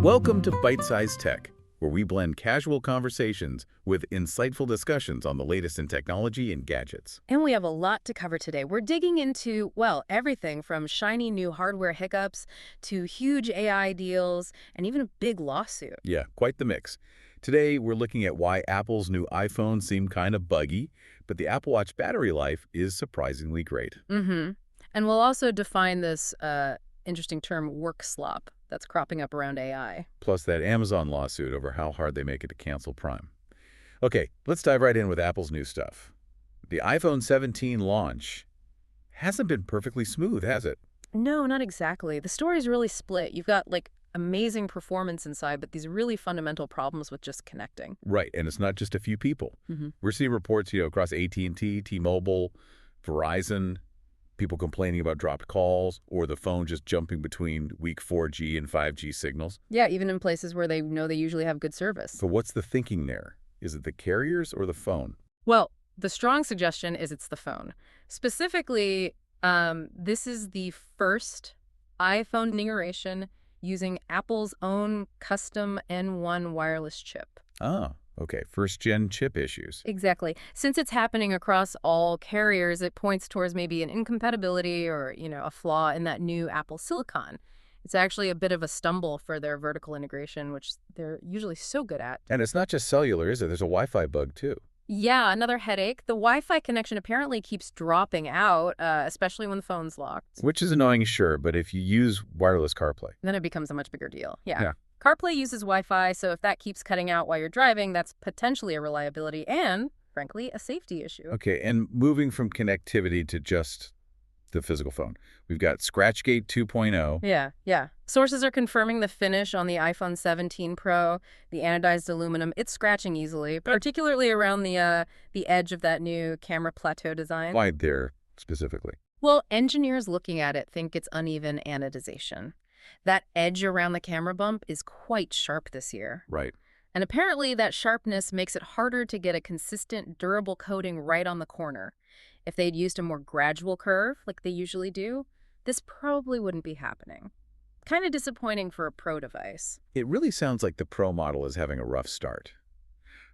Welcome to Byte-Sized Tech, where we blend casual conversations with insightful discussions on the latest in technology and gadgets. And we have a lot to cover today. We're digging into, well, everything from shiny new hardware hiccups to huge AI deals and even a big lawsuit. Yeah, quite the mix. Today, we're looking at why Apple's new iPhone seemed kind of buggy, but the Apple Watch battery life is surprisingly great. And we'll also define this interesting term, work slop, that's cropping up around AI. Plus that Amazon lawsuit over how hard they make it to cancel Prime. Okay, let's dive right in with Apple's new stuff. The iPhone 17 launch hasn't been perfectly smooth, has it? No, not exactly. The story's really split. You've got, amazing performance inside, but these really fundamental problems with just connecting. Right, and it's not just a few people. We're seeing reports, across AT&T, T-Mobile, Verizon, people complaining about dropped calls or the phone just jumping between weak 4G and 5G signals. Yeah, even in places where they know they usually have good service. So what's the thinking there? Is it the carriers or the phone? Well, the strong suggestion is it's the phone. Specifically, this is the first iPhone configuration using Apple's own custom N1 wireless chip. Ah, okay. First-gen chip issues. Exactly. Since it's happening across all carriers, it points towards maybe an incompatibility or, a flaw in that new Apple silicon. It's actually a bit of a stumble for their vertical integration, which they're usually so good at. And it's not just cellular, is it? There's a Wi-Fi bug, too. Yeah, another headache. The Wi-Fi connection apparently keeps dropping out, especially when the phone's locked. Which is annoying, sure, but if you use wireless CarPlay. Then it becomes a much bigger deal. Yeah. CarPlay uses Wi-Fi, so if that keeps cutting out while you're driving, that's potentially a reliability and, frankly, a safety issue. Okay, and moving from connectivity to just the physical phone. We've got scratchgate 2.0. Yeah. Sources are confirming the finish on the iPhone 17 Pro, the anodized aluminum. It's scratching easily, particularly around the edge of that new camera plateau design. Why there specifically? Well, engineers looking at it think it's uneven anodization. That edge around the camera bump is quite sharp this year. Right. And apparently that sharpness makes it harder to get a consistent, durable coating right on the corner. If they'd used a more gradual curve, like they usually do, this probably wouldn't be happening. Kind of disappointing for a Pro device. It really sounds like the Pro model is having a rough start.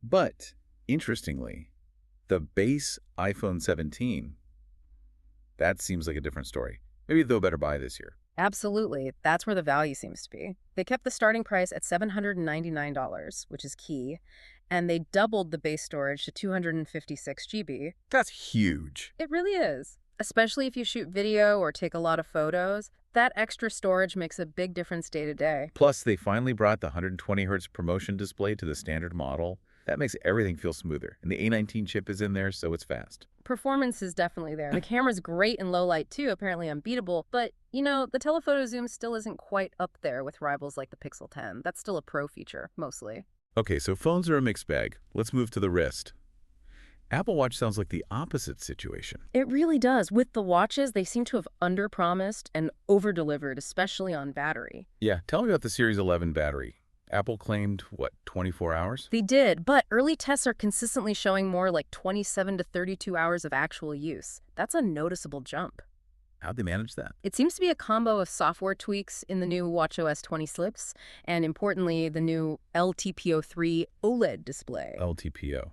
But, interestingly, the base iPhone 17, that seems like a different story. Maybe they'll better buy this year. Absolutely. That's where the value seems to be. They kept the starting price at $799, which is key, and they doubled the base storage to 256 GB. That's huge. It really is. Especially if you shoot video or take a lot of photos, that extra storage makes a big difference day to day. Plus, they finally brought the 120 Hz promotion display to the standard model. That makes everything feel smoother. And the A19 chip is in there, so it's fast. Performance is definitely there. The camera's great in low light too, apparently unbeatable. But, the telephoto zoom still isn't quite up there with rivals like the Pixel 10. That's still a Pro feature, mostly. Okay, so phones are a mixed bag. Let's move to the wrist. Apple Watch sounds like the opposite situation. It really does. With the watches, they seem to have under-promised and over-delivered, especially on battery. Yeah, tell me about the Series 11 battery. Apple claimed, 24 hours? They did, but early tests are consistently showing more like 27 to 32 hours of actual use. That's a noticeable jump. How'd they manage that? It seems to be a combo of software tweaks in the new watchOS 20 slips, and importantly, the new LTPO3 OLED display. LTPO.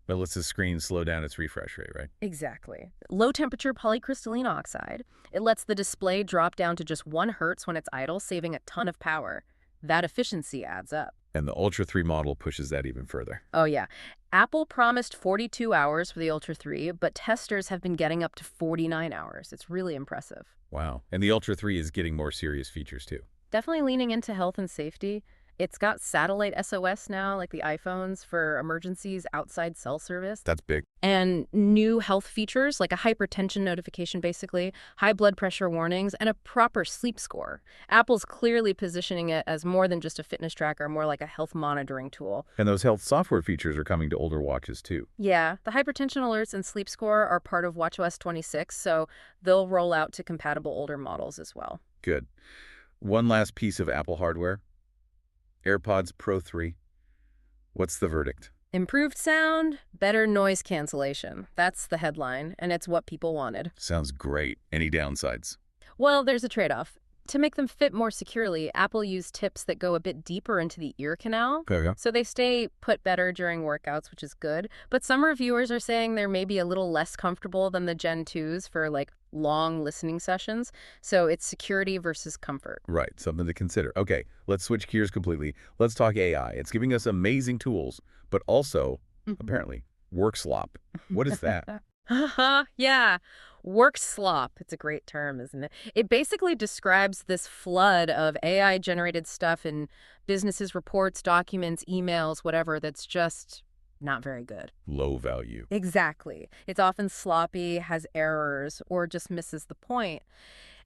Well, lets the screen slow down its refresh rate, right? Exactly. Low-temperature polycrystalline oxide. It lets the display drop down to just 1 Hz when it's idle, saving a ton of power. That efficiency adds up. And the Ultra 3 model pushes that even further. Oh, yeah. Apple promised 42 hours for the Ultra 3, but testers have been getting up to 49 hours. It's really impressive. Wow. And the Ultra 3 is getting more serious features, too. Definitely leaning into health and safety. It's got satellite SOS now, like the iPhones, for emergencies outside cell service. That's big. And new health features, like a hypertension notification, basically, high blood pressure warnings, and a proper sleep score. Apple's clearly positioning it as more than just a fitness tracker, more like a health monitoring tool. And those health software features are coming to older watches, too. Yeah, the hypertension alerts and sleep score are part of watchOS 26, so they'll roll out to compatible older models as well. Good. One last piece of Apple hardware. AirPods Pro 3. What's the verdict? Improved sound, better noise cancellation. That's the headline, and it's what people wanted. Sounds great. Any downsides? Well, there's a trade-off. To make them fit more securely, Apple used tips that go a bit deeper into the ear canal. Okay. So they stay put better during workouts, which is good. But some reviewers are saying they're maybe a little less comfortable than the Gen 2s for like long listening sessions. So it's security versus comfort. Right, something to consider. Okay, let's switch gears completely. Let's talk AI. It's giving us amazing tools, but also, apparently, work slop. What is that? Yeah. Work slop. It's a great term, isn't it? It basically describes this flood of AI-generated stuff in businesses, reports, documents, emails, whatever, that's just not very good. Low value. Exactly. It's often sloppy, has errors, or just misses the point.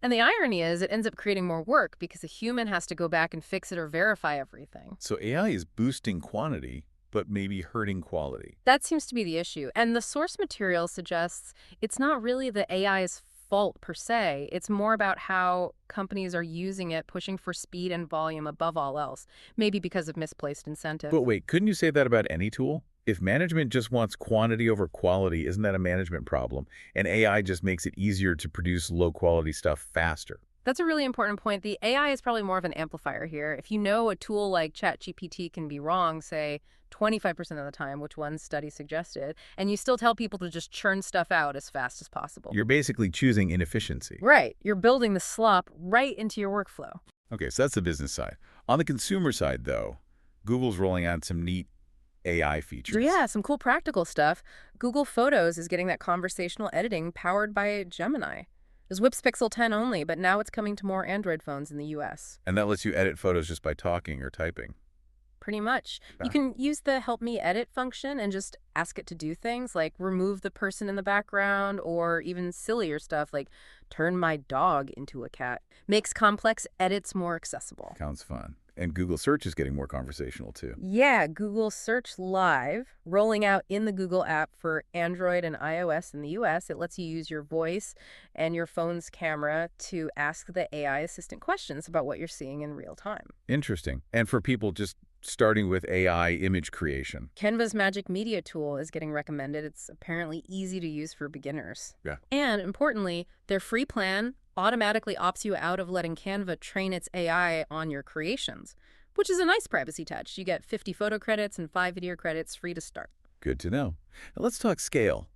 And the irony is it ends up creating more work because a human has to go back and fix it or verify everything. So AI is boosting quantity, but maybe hurting quality. That seems to be the issue. And the source material suggests it's not really the AI's fault per se. It's more about how companies are using it, pushing for speed and volume above all else, maybe because of misplaced incentive. But wait, couldn't you say that about any tool? If management just wants quantity over quality, isn't that a management problem? And AI just makes it easier to produce low-quality stuff faster. That's a really important point. The AI is probably more of an amplifier here. If you know a tool like ChatGPT can be wrong, say 25% of the time, which one study suggested, and you still tell people to just churn stuff out as fast as possible. You're basically choosing inefficiency. Right. You're building the slop right into your workflow. Okay, so that's the business side. On the consumer side, though, Google's rolling out some neat AI features. Yeah, some cool practical stuff. Google Photos is getting that conversational editing powered by Gemini. It was Whip's Pixel 10 only, but now it's coming to more Android phones in the US. And that lets you edit photos just by talking or typing. Pretty much. You can use the Help Me Edit function and just ask it to do things like remove the person in the background or even sillier stuff like turn my dog into a cat. Makes complex edits more accessible. Sounds fun. And Google Search is getting more conversational, too. Yeah, Google Search Live, rolling out in the Google app for Android and iOS in the US. It lets you use your voice and your phone's camera to ask the AI assistant questions about what you're seeing in real time. Interesting. And for people just starting with AI image creation. Canva's Magic Media tool is getting recommended. It's apparently easy to use for beginners. Yeah. And importantly, their free plan automatically opts you out of letting Canva train its AI on your creations, which is a nice privacy touch. You get 50 photo credits and 5 video credits free to start. Good to know. Now let's talk scale.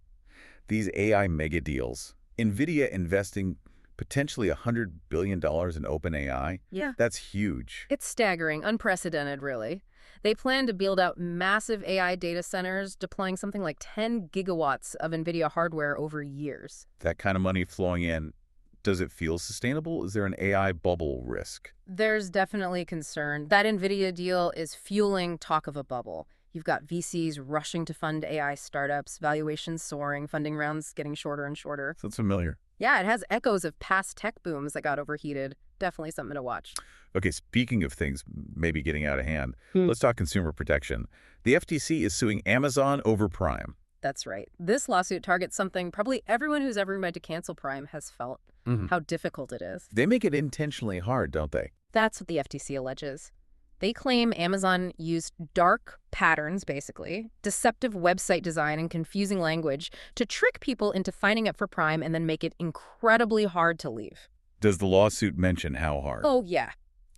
These AI mega deals. NVIDIA investing potentially $100 billion in OpenAI. Yeah. That's huge. It's staggering, unprecedented, really. They plan to build out massive AI data centers, deploying something like 10 gigawatts of NVIDIA hardware over years. That kind of money flowing in, does it feel sustainable? Is there an AI bubble risk? There's definitely concern. That NVIDIA deal is fueling talk of a bubble. You've got VCs rushing to fund AI startups, valuations soaring, funding rounds getting shorter and shorter. Sounds familiar. Yeah, it has echoes of past tech booms that got overheated. Definitely something to watch. Okay, speaking of things maybe getting out of hand, let's talk consumer protection. The FTC is suing Amazon over Prime. That's right. This lawsuit targets something probably everyone who's ever tried to cancel Prime has felt, how difficult it is. They make it intentionally hard, don't they? That's what the FTC alleges. They claim Amazon used dark patterns, basically, deceptive website design and confusing language to trick people into signing up for Prime and then make it incredibly hard to leave. Does the lawsuit mention how hard? Oh, yeah.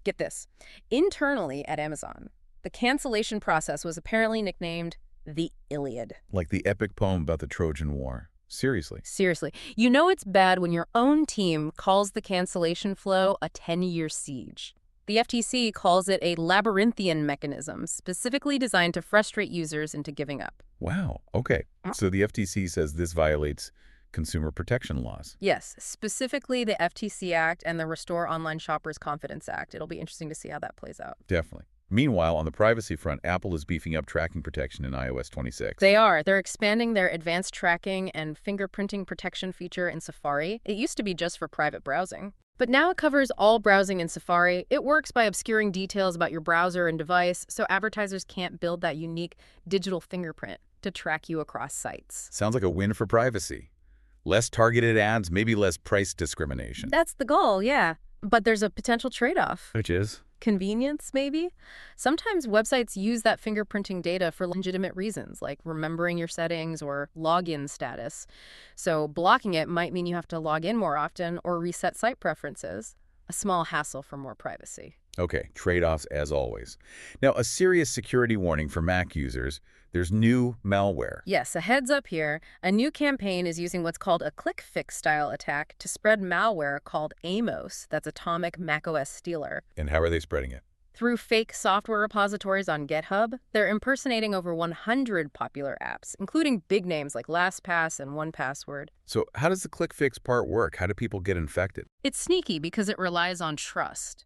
Get this. Internally at Amazon, the cancellation process was apparently nicknamed the Iliad. Like the epic poem about the Trojan War. Seriously. Seriously. You know it's bad when your own team calls the cancellation flow a 10-year siege. The FTC calls it a labyrinthian mechanism specifically designed to frustrate users into giving up. Wow. Okay. So the FTC says this violates consumer protection laws. Yes, specifically the FTC Act and the Restore Online Shoppers Confidence Act. It'll be interesting to see how that plays out. Definitely. Meanwhile, on the privacy front, Apple is beefing up tracking protection in iOS 26. They are. They're expanding their advanced tracking and fingerprinting protection feature in Safari. It used to be just for private browsing. But now it covers all browsing in Safari. It works by obscuring details about your browser and device, so advertisers can't build that unique digital fingerprint to track you across sites. Sounds like a win for privacy. Less targeted ads, maybe less price discrimination. That's the goal, yeah. But there's a potential trade-off. Which is? Convenience, maybe? Sometimes websites use that fingerprinting data for legitimate reasons, like remembering your settings or login status. So blocking it might mean you have to log in more often or reset site preferences. A small hassle for more privacy. Okay, trade-offs as always. Now, a serious security warning for Mac users. There's new malware. Yes, a heads up here. A new campaign is using what's called a click fix style attack to spread malware called Amos, that's Atomic macOS Stealer. And how are they spreading it? Through fake software repositories on GitHub, they're impersonating over 100 popular apps, including big names like LastPass and 1Password. So how does the click fix part work? How do people get infected? It's sneaky because it relies on trust.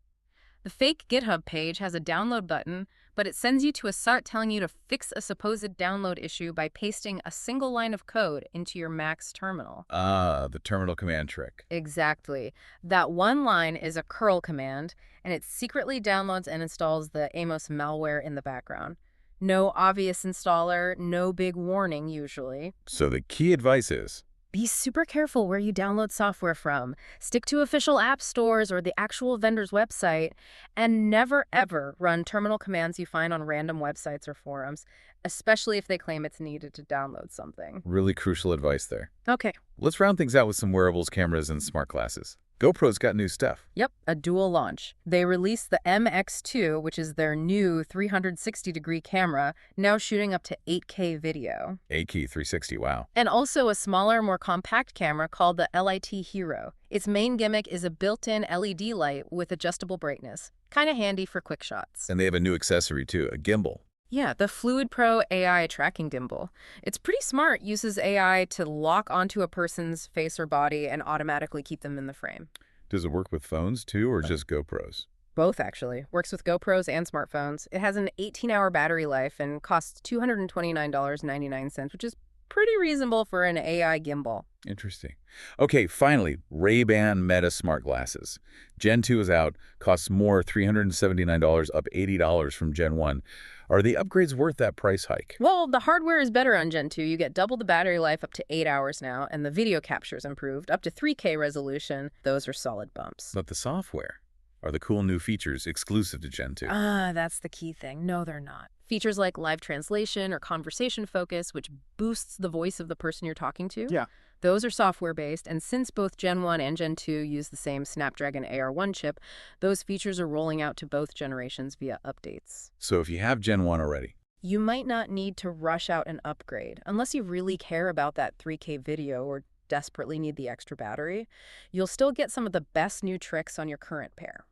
The fake GitHub page has a download button, but it sends you to a site telling you to fix a supposed download issue by pasting a single line of code into your Mac's terminal. Ah, the terminal command trick. Exactly. That one line is a curl command, and it secretly downloads and installs the Amos malware in the background. No obvious installer, no big warning usually. So the key advice is, be super careful where you download software from. Stick to official app stores or the actual vendor's website, and never ever run terminal commands you find on random websites or forums, especially if they claim it's needed to download something. really crucial advice there. Okay. Let's round things out with some wearables, cameras, and smart glasses. GoPro's got new stuff. Yep, a dual launch. They released the MX2, which is their new 360-degree camera, now shooting up to 8K video. 8K 360, wow. And also a smaller, more compact camera called the LIT Hero. Its main gimmick is a built-in LED light with adjustable brightness. Kind of handy for quick shots. And they have a new accessory too, a gimbal. Yeah, the Fluid Pro AI tracking gimbal. It's pretty smart, uses AI to lock onto a person's face or body and automatically keep them in the frame. Does it work with phones too, or just GoPros? Both, actually. Works with GoPros and smartphones. It has an 18-hour battery life and costs $229.99, which is pretty reasonable for an AI gimbal. Interesting. Okay, finally, Ray-Ban Meta smart glasses. Gen 2 is out, costs more, $379, up $80 from Gen 1. Are the upgrades worth that price hike? Well, the hardware is better on Gen 2. You get double the battery life up to 8 hours now, and the video capture's improved, up to 3K resolution. Those are solid bumps. But the software? Are the cool new features exclusive to Gen 2? That's the key thing. No, they're not. Features like live translation or conversation focus, which boosts the voice of the person you're talking to. Yeah. Those are software-based, and since both Gen 1 and Gen 2 use the same Snapdragon AR1 chip, those features are rolling out to both generations via updates. So if you have Gen 1 already, You might not need to rush out an upgrade, unless you really care about that 3K video or desperately need the extra battery. You'll still get some of the best new tricks on your current pair.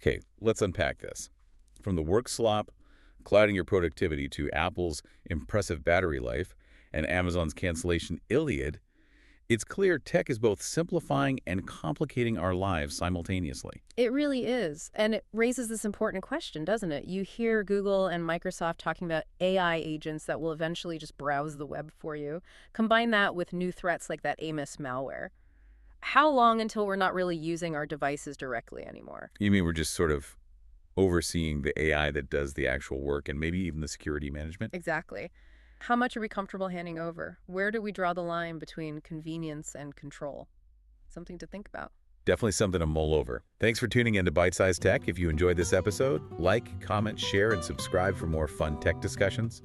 okay, let's unpack this. From the work slop, clouding your productivity, to Apple's impressive battery life and Amazon's cancellation Iliad, it's clear tech is both simplifying and complicating our lives simultaneously. It really is. And it raises this important question, doesn't it? You hear Google and Microsoft talking about AI agents that will eventually just browse the web for you. Combine that with new threats like that Amos malware. How long until we're not really using our devices directly anymore? You mean we're just sort of overseeing the AI that does the actual work and maybe even the security management? Exactly. How much are we comfortable handing over? Where do we draw the line between convenience and control? Something to think about. Definitely something to mull over. Thanks for tuning in to Byte-Sized Tech. If you enjoyed this episode, like, comment, share, and subscribe for more fun tech discussions.